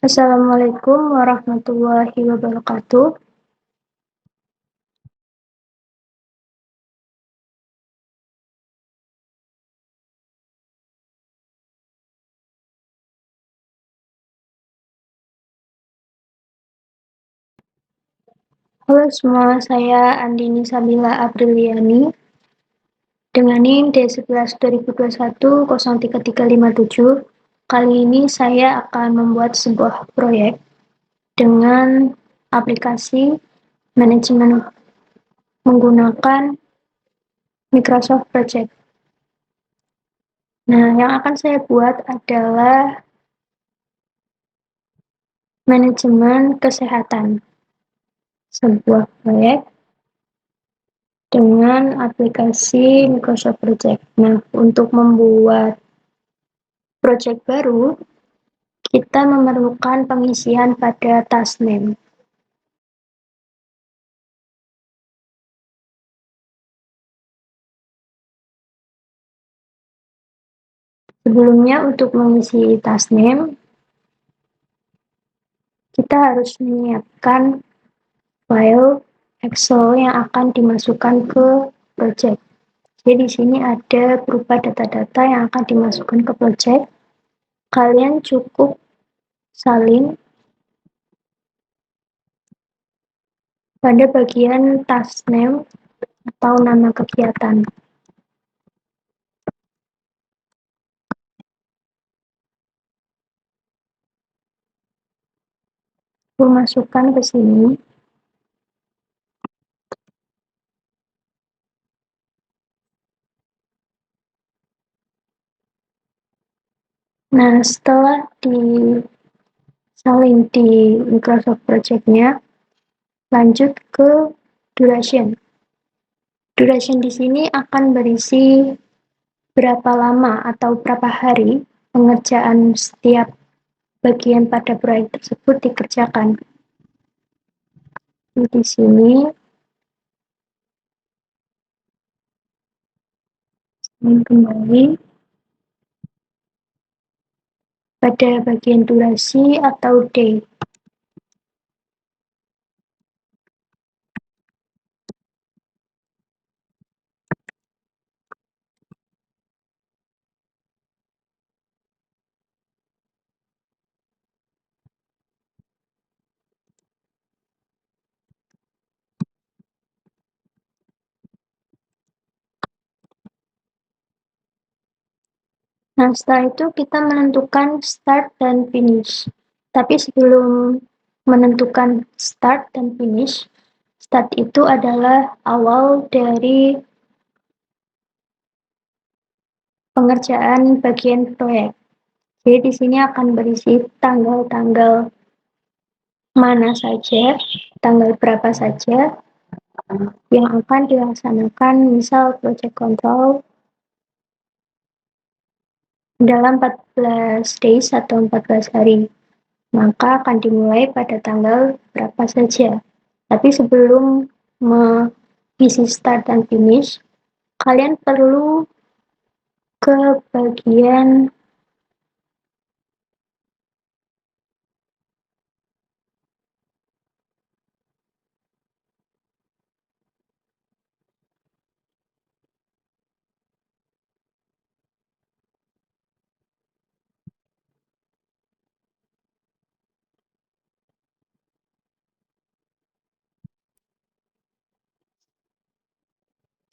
Assalamualaikum warahmatullahi wabarakatuh. Halo semua, saya Andini Sabila Apriliani dengan NIM D11 2021 03357. Kali ini saya akan membuat sebuah proyek dengan aplikasi manajemen menggunakan Microsoft Project. Nah, yang akan saya buat adalah manajemen kesehatan, sebuah proyek dengan aplikasi Microsoft Project. Nah, untuk membuat project baru, kita memerlukan pengisian pada task name. Sebelumnya, untuk mengisi task name, kita harus menyiapkan file Excel yang akan dimasukkan ke project. Jadi di sini ada berupa data-data yang akan dimasukkan ke project. Kalian cukup salin pada bagian task name atau nama kegiatan. Aku masukkan ke sini. Nah, setelah disalin di Microsoft Project-nya, lanjut ke duration. Duration di sini akan berisi berapa lama atau berapa hari pengerjaan setiap bagian pada proyek tersebut dikerjakan. Di sini kembali pada bagian durasi atau day. Nah, setelah itu kita menentukan start dan finish. Tapi sebelum menentukan start dan finish, start itu adalah awal dari pengerjaan bagian proyek. Jadi di sini akan berisi tanggal-tanggal mana saja, tanggal berapa saja yang akan dilaksanakan, misal project control dalam 14 days atau 14 hari. Maka akan dimulai pada tanggal berapa saja. Tapi sebelum mengisi start dan finish, kalian perlu ke bagian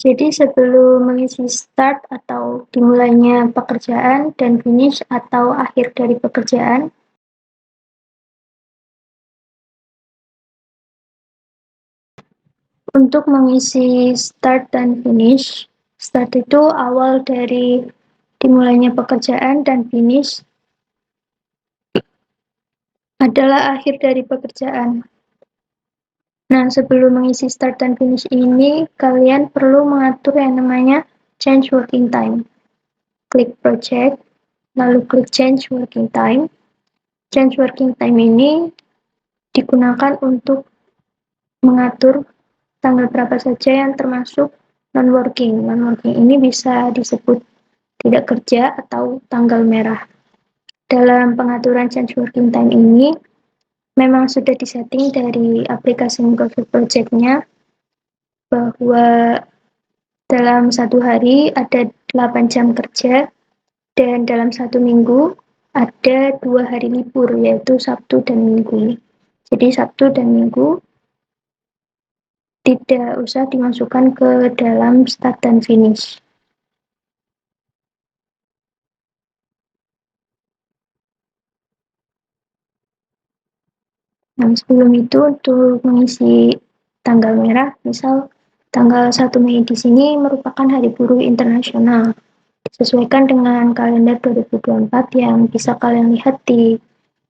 jadi sebelum mengisi start atau dimulainya pekerjaan dan finish atau akhir dari pekerjaan, untuk mengisi start dan finish, start itu awal dari dimulainya pekerjaan dan finish adalah akhir dari pekerjaan. Nah, sebelum mengisi start dan finish ini, kalian perlu mengatur yang namanya change working time. Klik project, lalu klik change working time. Change working time ini digunakan untuk mengatur tanggal berapa saja yang termasuk non-working. Non-working ini bisa disebut tidak kerja atau tanggal merah. Dalam pengaturan change working time ini, memang sudah disetting dari aplikasi Microsoft Project-nya bahwa dalam satu hari ada 8 jam kerja dan dalam satu minggu ada 2 hari libur, yaitu Sabtu dan Minggu. Jadi Sabtu dan Minggu tidak usah dimasukkan ke dalam start dan finish. Nah, sebelum itu untuk mengisi tanggal merah, misal tanggal 1 Mei di sini merupakan Hari Buruh Internasional. Disesuaikan dengan kalender 2024 yang bisa kalian lihat di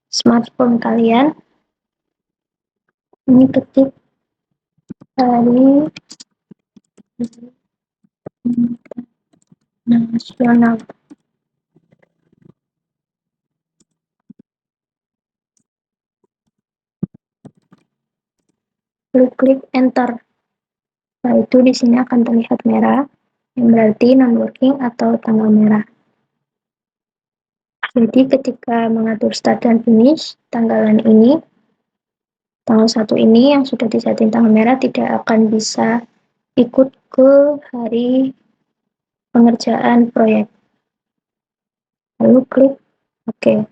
smartphone kalian. Ini ketik Hari Nasional. Lalu klik enter. Setelah itu di sini akan terlihat merah, yang berarti non-working atau tanggal merah. Jadi ketika mengatur start dan finish, tanggalan ini, tanggal 1 ini yang sudah disetting tanggal merah tidak akan bisa ikut ke hari pengerjaan proyek. Lalu klik OK.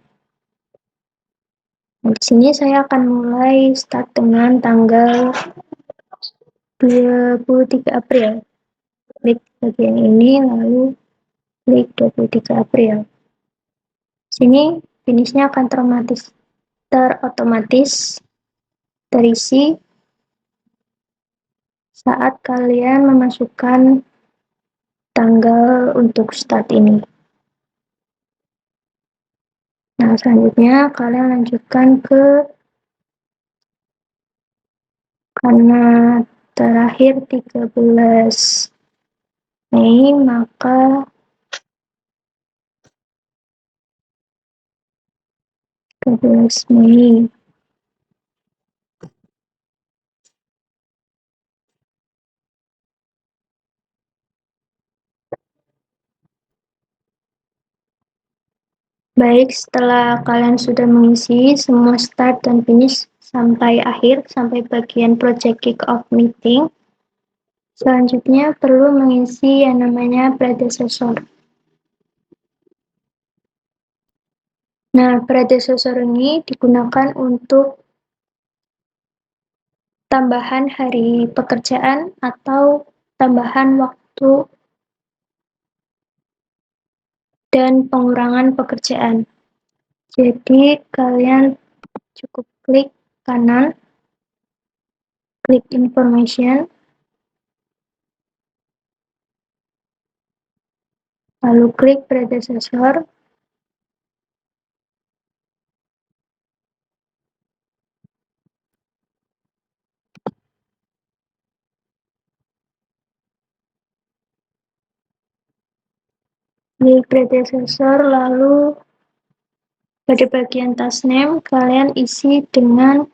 Nah, di sini saya akan mulai start dengan tanggal 23 April. Klik bagian ini, lalu klik 23 April. Sini finishnya akan terotomatis terisi saat kalian memasukkan tanggal untuk start ini. Nah, selanjutnya kalian lanjutkan karena terakhir 13 Mei, maka Mei. Baik, setelah kalian sudah mengisi semua start dan finish sampai akhir, sampai bagian project kick-off meeting, selanjutnya perlu mengisi yang namanya predecessor. Nah, predecessor ini digunakan untuk tambahan hari pekerjaan atau tambahan waktu dan pengurangan pekerjaan. Jadi kalian cukup klik kanan, klik information, lalu klik predecessor, klik predecessor, lalu pada bagian task name kalian isi dengan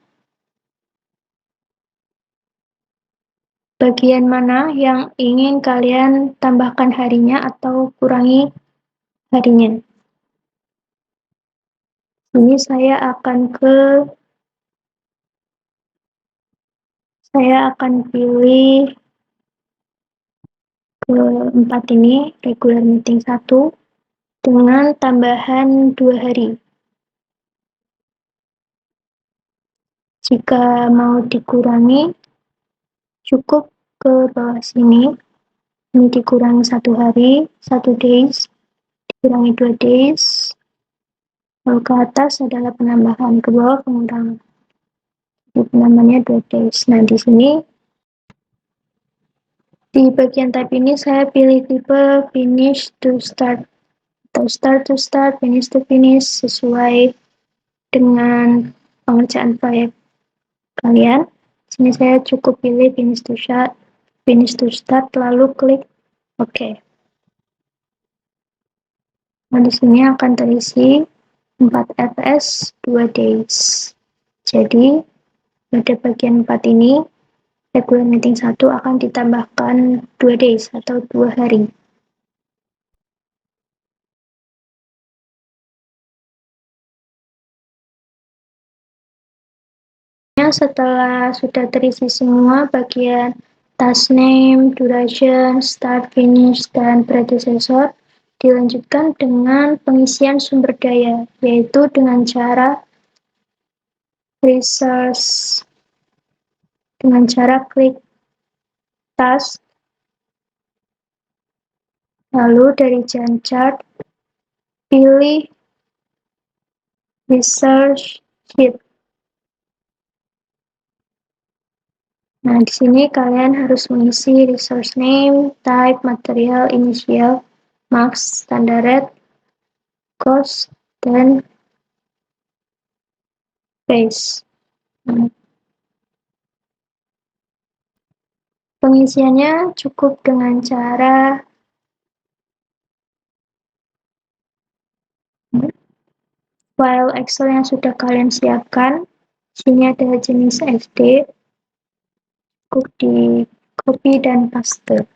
bagian mana yang ingin kalian tambahkan harinya atau kurangi harinya. Ini saya akan pilih keempat ini, regular meeting 1, dengan tambahan 2 hari. Jika mau dikurangi, cukup ke bawah sini, ini dikurangi 1 hari, 1 days, dikurangi 2 days, lalu ke atas adalah penambahan, ke bawah pengurangan. Namanya 2 days. Nah, di sini di bagian type ini saya pilih tipe finish to start atau start to start, finish to finish sesuai dengan pengerjaan proyek kalian. Sini saya cukup pilih finish to start, lalu klik OK. Nah, di sini akan terisi 4 fs 2 days. Jadi pada bagian 4 ini regular meeting 1 akan ditambahkan 2 days atau 2 hari. setelah sudah terisi semua bagian task name, duration, start, finish, dan predecessor, dilanjutkan dengan pengisian sumber daya, yaitu dengan cara resource, dengan cara klik task, lalu dari Gantt chart, pilih research sheet. Nah, di sini kalian harus mengisi resource name, type, material, initial, marks, standard, cost, dan base. Nah, pengisiannya cukup dengan cara file Excel yang sudah kalian siapkan. Sini ada jenis SD, cukup di copy dan paste.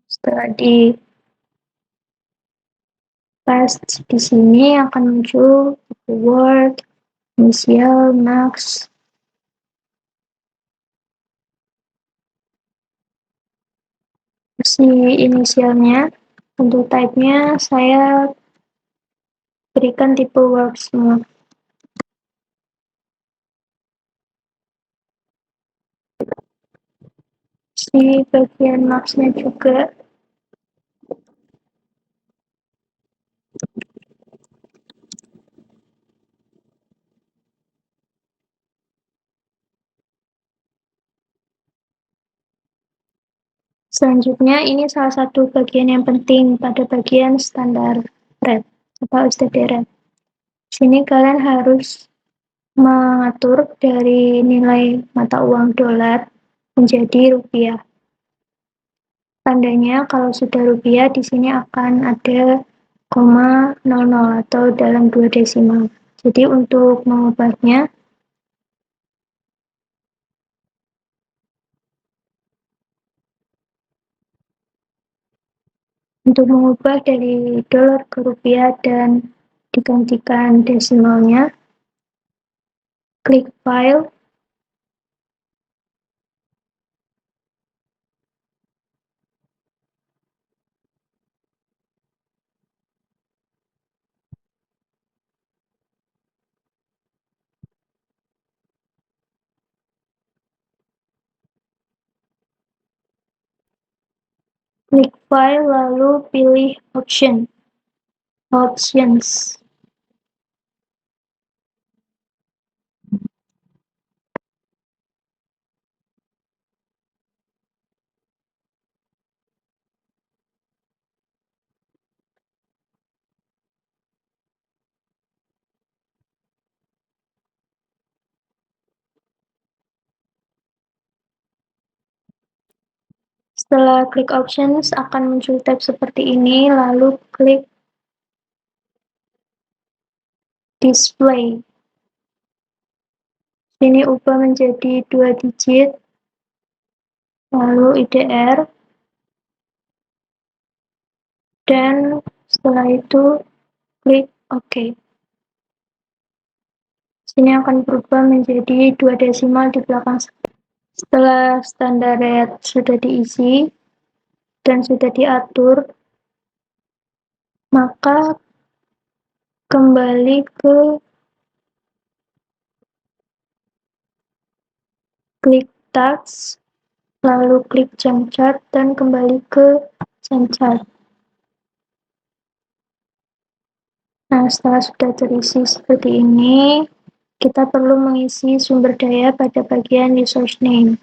Setelah di paste di sini akan muncul word, initial, max, si inisialnya. Untuk type-nya saya berikan tipe word semua. Si bagian max-nya juga selanjutnya, ini salah satu bagian yang penting pada bagian standar rate atau STD rate. Sini kalian harus mengatur dari nilai mata uang dolar menjadi rupiah. Tandanya kalau sudah rupiah di sini akan ada 0,00 atau dalam 2 desimal. Jadi untuk mengubahnya, dari dolar ke rupiah dan digantikan desimalnya, klik file, lalu pilih options. Setelah klik options akan muncul tab seperti ini, lalu klik display. Sini ubah menjadi 2 digit, lalu IDR, dan setelah itu klik OK. Sini akan berubah menjadi 2 desimal di belakang. Setelah standar rate sudah diisi dan sudah diatur, maka kembali ke klik task, lalu klik Gantt chart dan kembali ke Gantt chart. Nah, setelah sudah terisi seperti ini, kita perlu mengisi sumber daya pada bagian resource name.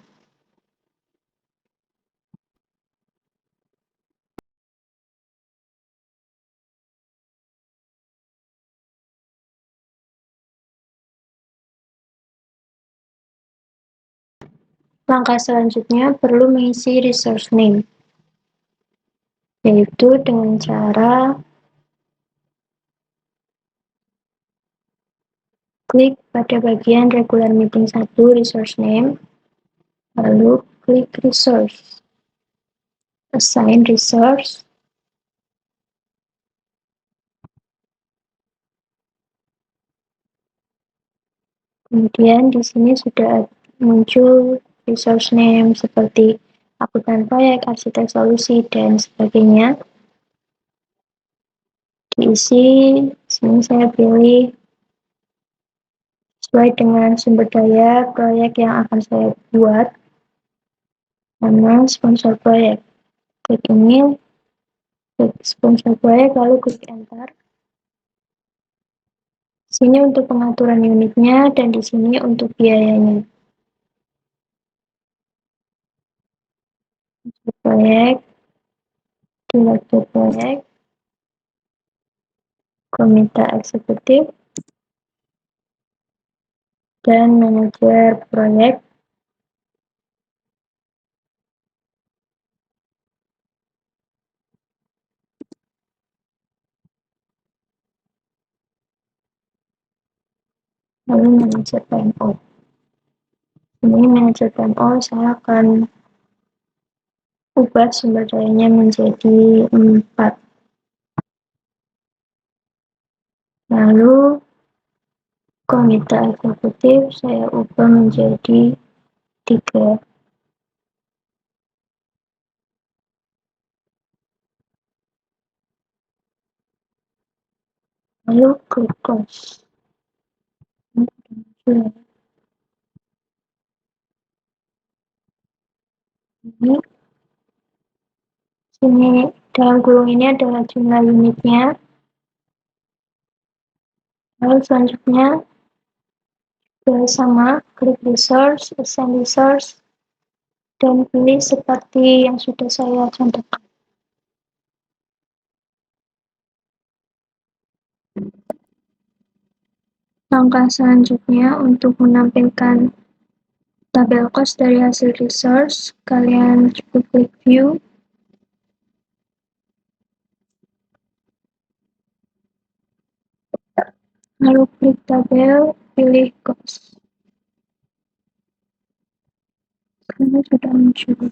Langkah selanjutnya perlu mengisi resource name, yaitu dengan cara klik pada bagian regular meeting 1 resource name, lalu klik resource, assign resource, kemudian di sini sudah muncul resource name seperti akuntan proyek, arsitek solusi, dan sebagainya. Diisi, sini saya pilih sesuai dengan sumber daya proyek yang akan saya buat, nama sponsor proyek. Klik ini, klik sponsor proyek, lalu klik enter. Sini untuk pengaturan unitnya dan di sini untuk biayanya. Proyek, direktur proyek, komite eksekutif, dan manajer proyek. Lalu manajer PMO. Ini manajer PMO saya akan ubah sumber dayanya menjadi 4. Lalu komite eksekutif saya ubah menjadi 3. Lalu klik close. Ini sini dalam kurung ini adalah jumlah unitnya. Lalu selanjutnya sama, klik resource, assign resource, dan pilih seperti yang sudah saya contohkan. Langkah selanjutnya untuk menampilkan tabel cost dari hasil resource, kalian cukup klik view, lalu klik tabel, pilih cost. Karena sudah muncul.